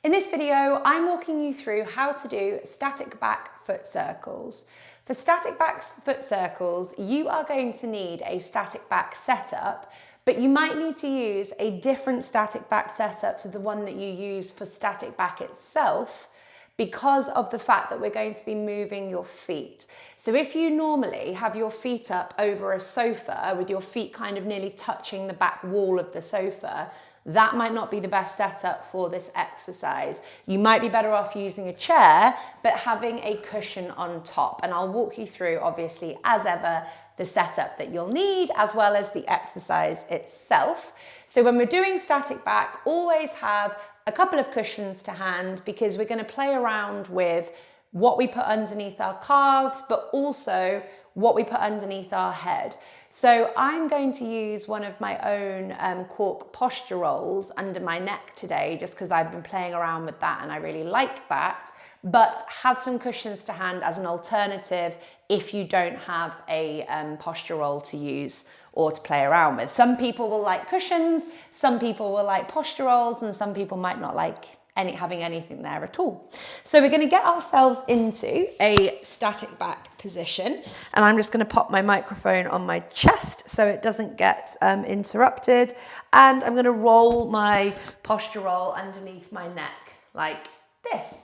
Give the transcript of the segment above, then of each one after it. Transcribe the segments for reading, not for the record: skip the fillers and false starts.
In this video, I'm walking you through how to do static back foot circles. For static back foot circles, you are going to need a static back setup, but you might need to use a different static back setup to the one that you use for static back itself, because of the fact that we're going to be moving your feet. So if you normally have your feet up over a sofa with your feet kind of nearly touching the back wall of the sofa, that might not be the best setup for this exercise. You might be better off using a chair, but having a cushion on top. And I'll walk you through, obviously, as ever, the setup that you'll need, as well as the exercise itself. So when we're doing static back, always have a couple of cushions to hand, because we're going to play around with what we put underneath our calves, but also what we put underneath our head. So I'm going to use one of my own cork posture rolls under my neck today, just because I've been playing around with that and I really like that. But have some cushions to hand as an alternative if you don't have a posture roll to use or to play around with. Some people will like cushions, some people will like posture rolls, and some people might not like having anything there at all. So we're going to get ourselves into a static back position, and I'm just going to pop my microphone on my chest so it doesn't get interrupted, and I'm going to roll my posture roll underneath my neck like this.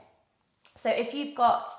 So if you've got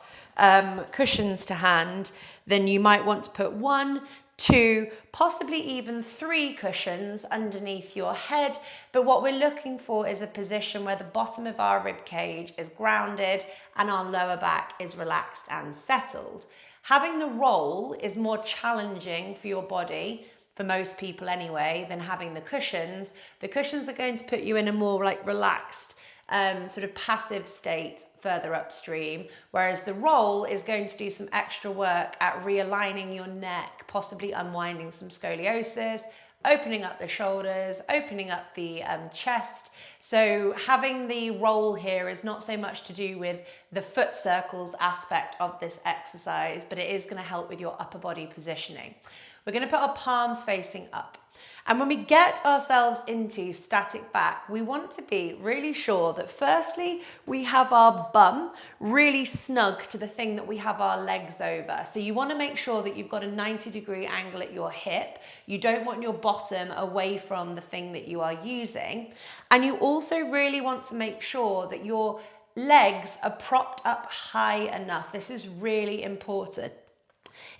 cushions to hand, then you might want to put 1, 2, possibly even 3 cushions underneath your head. But what we're looking for is a position where the bottom of our rib cage is grounded and our lower back is relaxed and settled. Having the roll is more challenging for your body, for most people anyway, than having the cushions. The cushions are going to put you in a more relaxed, sort of passive state further upstream, whereas the roll is going to do some extra work at realigning your neck, possibly unwinding some scoliosis, opening up the shoulders, opening up the chest. So having the roll here is not so much to do with the foot circles aspect of this exercise, but it is going to help with your upper body positioning. We're going to put our palms facing up. And when we get ourselves into static back, we want to be really sure that firstly, we have our bum really snug to the thing that we have our legs over. So you want to make sure that you've got a 90-degree angle at your hip. You don't want your bottom away from the thing that you are using. And you also really want to make sure that your legs are propped up high enough. This is really important.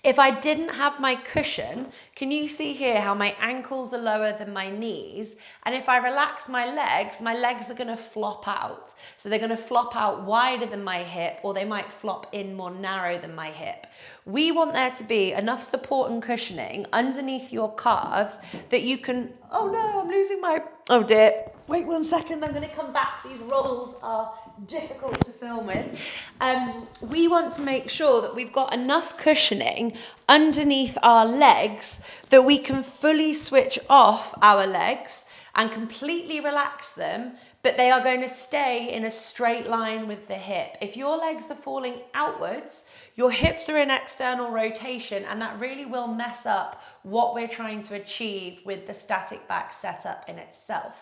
If I didn't have my cushion, can you see here how my ankles are lower than my knees? And if I relax my legs are going to flop out. So they're going to flop out wider than my hip, or they might flop in more narrow than my hip. We want there to be enough support and cushioning underneath your calves that you can, oh no, I'm losing my, oh dear. Wait 1 second, I'm going to come back. These rolls are difficult to film with. We want to make sure that we've got enough cushioning underneath our legs that we can fully switch off our legs and completely relax them, but they are going to stay in a straight line with the hip. If your legs are falling outwards, your hips are in external rotation, and that really will mess up what we're trying to achieve with the static back setup in itself.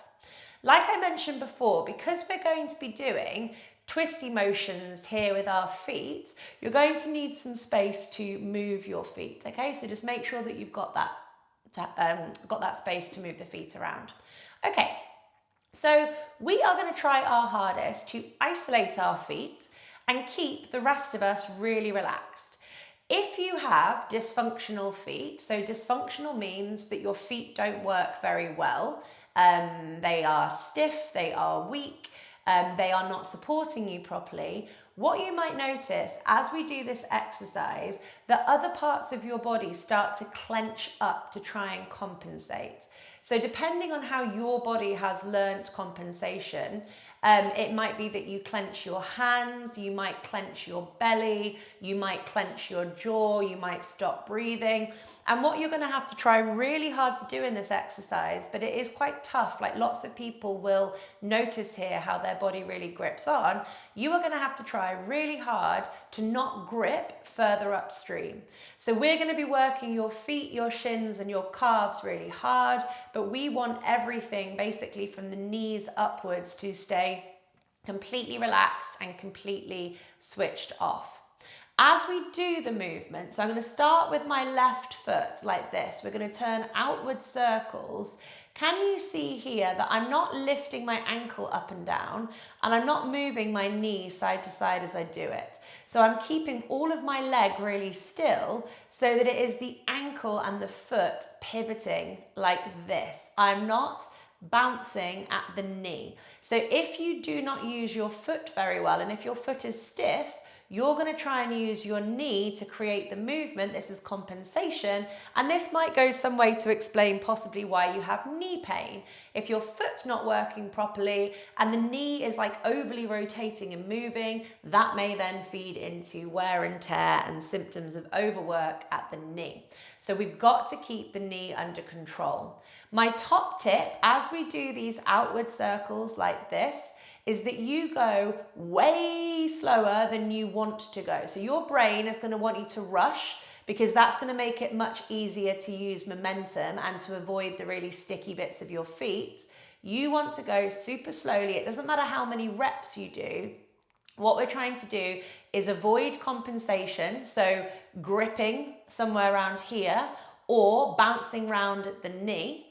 Like I mentioned before, because we're going to be doing twisty motions here with our feet, you're going to need some space to move your feet, okay? So just make sure that you've got that space to move the feet around. Okay, so we are going to try our hardest to isolate our feet and keep the rest of us really relaxed. If you have dysfunctional feet, so dysfunctional means that your feet don't work very well, they are stiff, they are weak, they are not supporting you properly, what you might notice as we do this exercise, that other parts of your body start to clench up to try and compensate. So depending on how your body has learnt compensation, it might be that you clench your hands, you might clench your belly, you might clench your jaw, you might stop breathing. And what you're going to have to try really hard to do in this exercise, but it is quite tough, like lots of people will notice here how their body really grips on, you are going to have to try really hard to not grip further upstream. So we're going to be working your feet, your shins and your calves really hard, but we want everything basically from the knees upwards to stay completely relaxed and completely switched off. As we do the movement, so I'm going to start with my left foot like this. We're going to turn outward circles. Can you see here that I'm not lifting my ankle up and down, and I'm not moving my knee side to side as I do it? So I'm keeping all of my leg really still so that it is the ankle and the foot pivoting like this. I'm not bouncing at the knee. So if you do not use your foot very well, and if your foot is stiff, you're going to try and use your knee to create the movement. This is compensation, and this might go some way to explain possibly why you have knee pain. If your foot's not working properly and the knee is like overly rotating and moving, that may then feed into wear and tear and symptoms of overwork at the knee. So we've got to keep the knee under control. My top tip, as we do these outward circles like this, is that you go way slower than you want to go. So your brain is going to want you to rush, because that's going to make it much easier to use momentum and to avoid the really sticky bits of your feet. You want to go super slowly. It doesn't matter how many reps you do. What we're trying to do is avoid compensation, so gripping somewhere around here or bouncing around at the knee.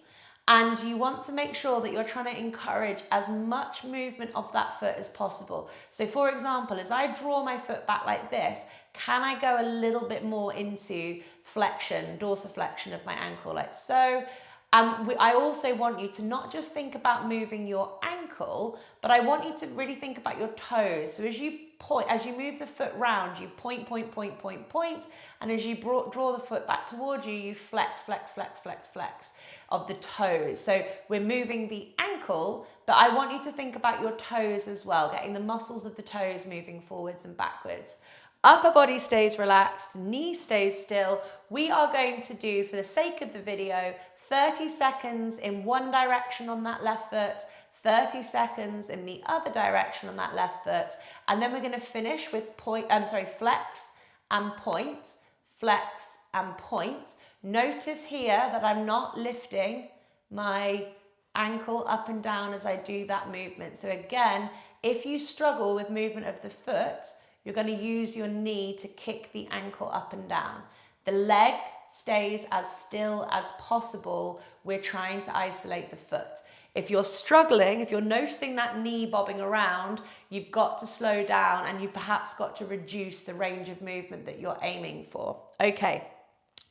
And you want to make sure that you're trying to encourage as much movement of that foot as possible. So for example, as I draw my foot back like this, can I go a little bit more into flexion, dorsiflexion of my ankle like so? I also want you to not just think about moving your ankle, but I want you to really think about your toes. So as you move the foot round, you point, point, point, point, point, and as you draw the foot back towards you, you flex, flex, flex, flex, flex of the toes. So we're moving the ankle, but I want you to think about your toes as well, getting the muscles of the toes moving forwards and backwards. Upper body stays relaxed, knee stays still. We are going to do, for the sake of the video, 30 seconds in one direction on that left foot, 30 seconds in the other direction on that left foot, and then we're going to finish with flex and point, flex and point. Notice here that I'm not lifting my ankle up and down as I do that movement. So again, if you struggle with movement of the foot, you're going to use your knee to kick the ankle up and down. The leg stays as still as possible. We're trying to isolate the foot. If you're struggling, if you're noticing that knee bobbing around, you've got to slow down and you've perhaps got to reduce the range of movement that you're aiming for. Okay,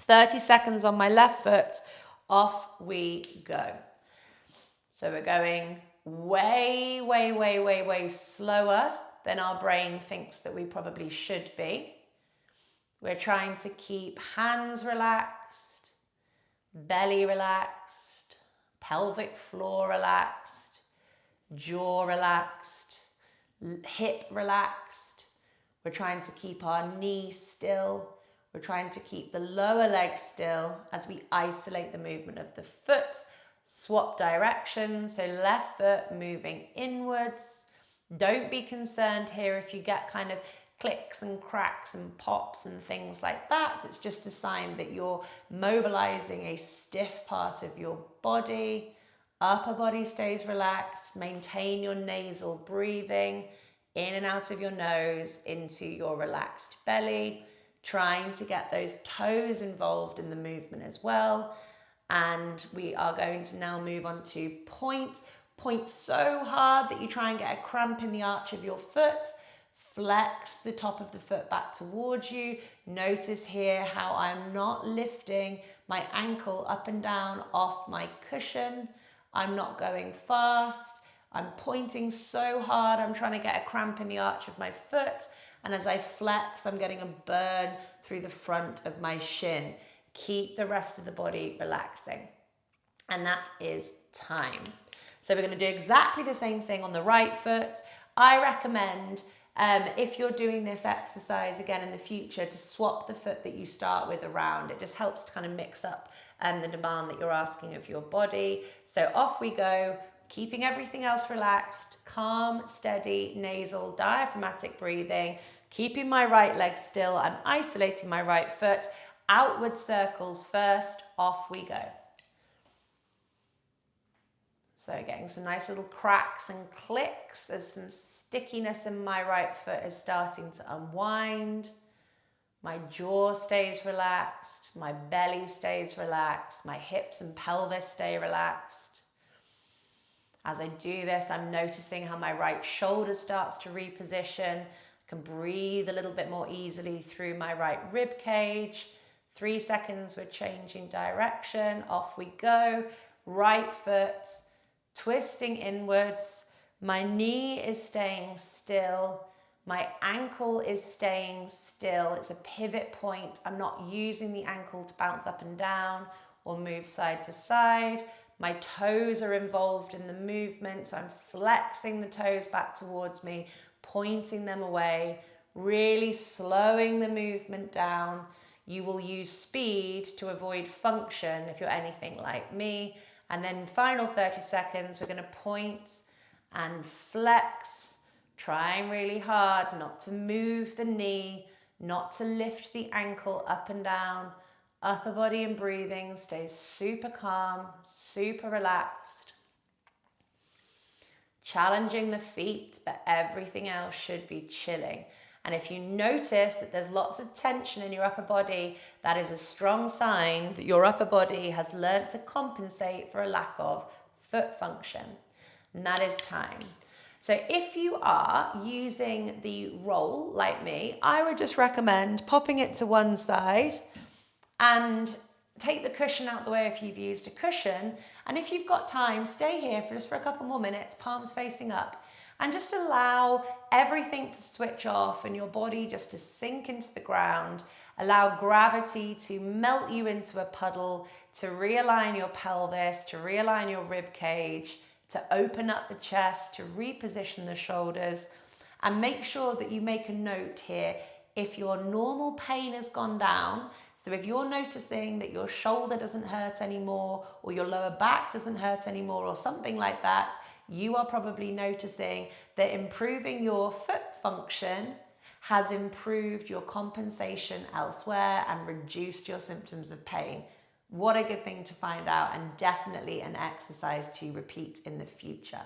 30 seconds on my left foot, off we go. So we're going way, way, way, way, way slower than our brain thinks that we probably should be. We're trying to keep hands relaxed, belly relaxed, pelvic floor relaxed, jaw relaxed, hip relaxed. We're trying to keep our knee still. We're trying to keep the lower leg still as we isolate the movement of the foot. Swap directions, so left foot moving inwards. Don't be concerned here if you get kind of clicks and cracks and pops and things like that. It's just a sign that you're mobilizing a stiff part of your body. Upper body stays relaxed. Maintain your nasal breathing in and out of your nose into your relaxed belly. Trying to get those toes involved in the movement as well. And we are going to now move on to point. Point so hard that you try and get a cramp in the arch of your foot. Flex the top of the foot back towards you. Notice here how I'm not lifting my ankle up and down off my cushion. I'm not going fast. I'm pointing so hard. I'm trying to get a cramp in the arch of my foot. And as I flex, I'm getting a burn through the front of my shin. Keep the rest of the body relaxing. And that is time. So we're going to do exactly the same thing on the right foot. I recommend, if you're doing this exercise again in the future, to swap the foot that you start with around. It just helps to kind of mix up the demand that you're asking of your body. So off we go, keeping everything else relaxed, calm, steady, nasal, diaphragmatic breathing, keeping my right leg still and isolating my right foot. Outward circles first, off we go. So getting some nice little cracks and clicks as some stickiness in my right foot is starting to unwind. My jaw stays relaxed, my belly stays relaxed, my hips and pelvis stay relaxed. As I do this, I'm noticing how my right shoulder starts to reposition. I can breathe a little bit more easily through my right rib cage. 3 seconds, we're changing direction. Off we go. Right foot, twisting inwards. My knee is staying still. My ankle is staying still. It's a pivot point. I'm not using the ankle to bounce up and down or move side to side. My toes are involved in the movement, so I'm flexing the toes back towards me, pointing them away, really slowing the movement down. You will use speed to avoid function if you're anything like me. And then final 30 seconds, we're going to point and flex, trying really hard not to move the knee, not to lift the ankle up and down. Upper body and breathing stays super calm, super relaxed. Challenging the feet, but everything else should be chilling. And if you notice that there's lots of tension in your upper body, that is a strong sign that your upper body has learnt to compensate for a lack of foot function. And that is time. So if you are using the roll like me, I would just recommend popping it to one side and take the cushion out the way if you've used a cushion. And if you've got time, stay here for just a couple more minutes, palms facing up, and just allow everything to switch off and your body just to sink into the ground. Allow gravity to melt you into a puddle, to realign your pelvis, to realign your rib cage, to open up the chest, to reposition the shoulders. And make sure that you make a note here if your normal pain has gone down. So if you're noticing that your shoulder doesn't hurt anymore, or your lower back doesn't hurt anymore, or something like that, you are probably noticing that improving your foot function has improved your compensation elsewhere and reduced your symptoms of pain. What a good thing to find out, and definitely an exercise to repeat in the future.